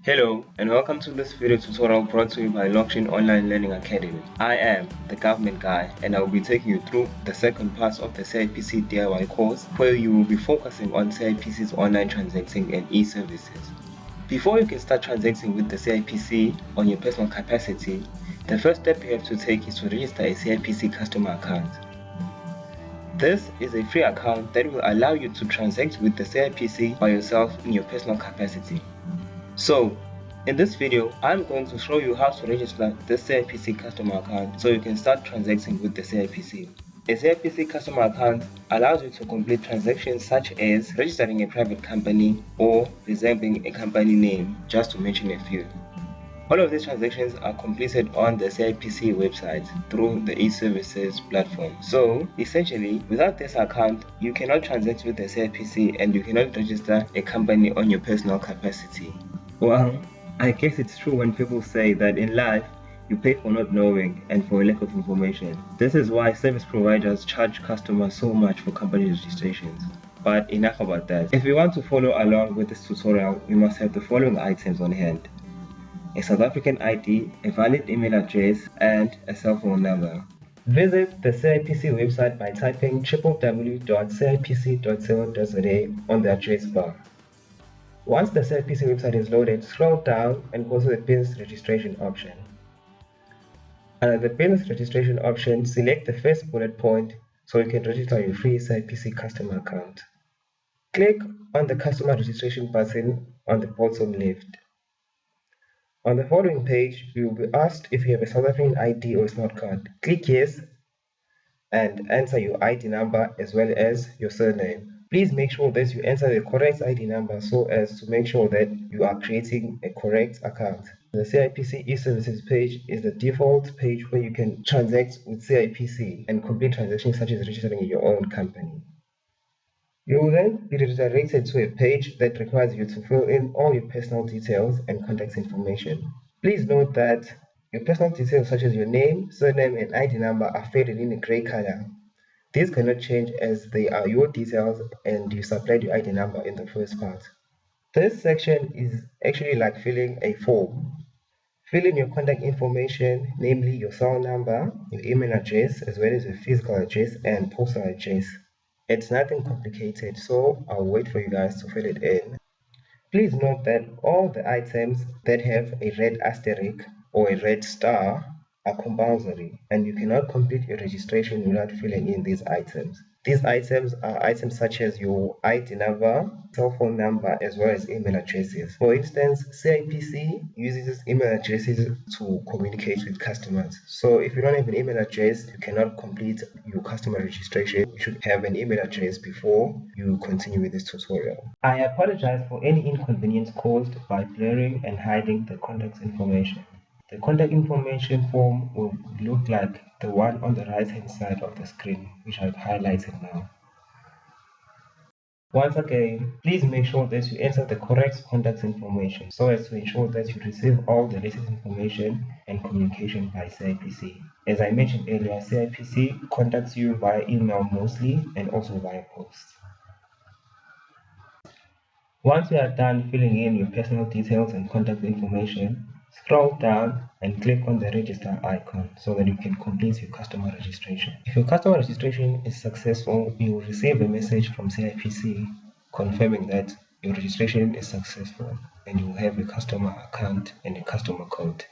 Hello and welcome to this video tutorial brought to you by Blockchain Online Learning Academy. I am the government guy and I will be taking you through the second part of the CIPC DIY course where you will be focusing on CIPC's online transacting and e-services. Before you can start transacting with the CIPC on your personal capacity, the first step you have to take is to register a CIPC customer account. This is a free account that will allow you to transact with the CIPC by yourself in your personal capacity. So, in this video, I'm going to show you how to register this CIPC customer account so you can start transacting with the CIPC. A CIPC customer account allows you to complete transactions such as registering a private company or reserving a company name, just to mention a few. All of these transactions are completed on the CIPC website through the eServices platform. So, essentially, without this account, you cannot transact with the CIPC and you cannot register a company on your personal capacity. Well, I guess it's true when people say that in life, you pay for not knowing and for a lack of information. This is why service providers charge customers so much for company registrations. But enough about that. If you want to follow along with this tutorial, you must have the following items on hand: a South African ID, a valid email address, and a cell phone number. Visit the CIPC website by typing www.cipc.co.za on the address bar. Once the CIPC website is loaded, scroll down and go to the business registration option. Under the business registration option, select the first bullet point so you can register your free CIPC customer account. Click on the customer registration button on the bottom left. On the following page, you will be asked if you have a South African ID or smart card. Click yes and enter your ID number as well as your surname. Please make sure that you enter the correct ID number so as to make sure that you are creating a correct account. The CIPC eServices page is the default page where you can transact with CIPC and complete transactions such as registering your own company. You will then be redirected to a page that requires you to fill in all your personal details and contact information. Please note that your personal details such as your name, surname, and ID number are faded in a gray color. These cannot change as they are your details and you supplied your ID number in the first part. This section is actually like filling a form. Fill in your contact information, namely your cell number, your email address, as well as your physical address and postal address. It's nothing complicated, so I'll wait for you guys to fill it in. Please note that all the items that have a red asterisk or a red star are compulsory and you cannot complete your registration without filling in these items. These items are items such as your ID number, cell phone number, as well as email addresses. For instance, CIPC uses email addresses to communicate with customers. So if you don't have an email address, you cannot complete your customer registration. You should have an email address before you continue with this tutorial. I apologize for any inconvenience caused by blurring and hiding the contact information. The contact information form will look like the one on the right hand side of the screen, which I've highlighted now. Once again, please make sure that you enter the correct contact information so as to ensure that you receive all the latest information and communication by CIPC. As I mentioned earlier, CIPC contacts you via email mostly and also via post. Once you are done filling in your personal details and contact information, scroll down and click on the register icon so that you can complete your customer registration. If your customer registration is successful, you will receive a message from CIPC confirming that your registration is successful and you will have a customer account and a customer code.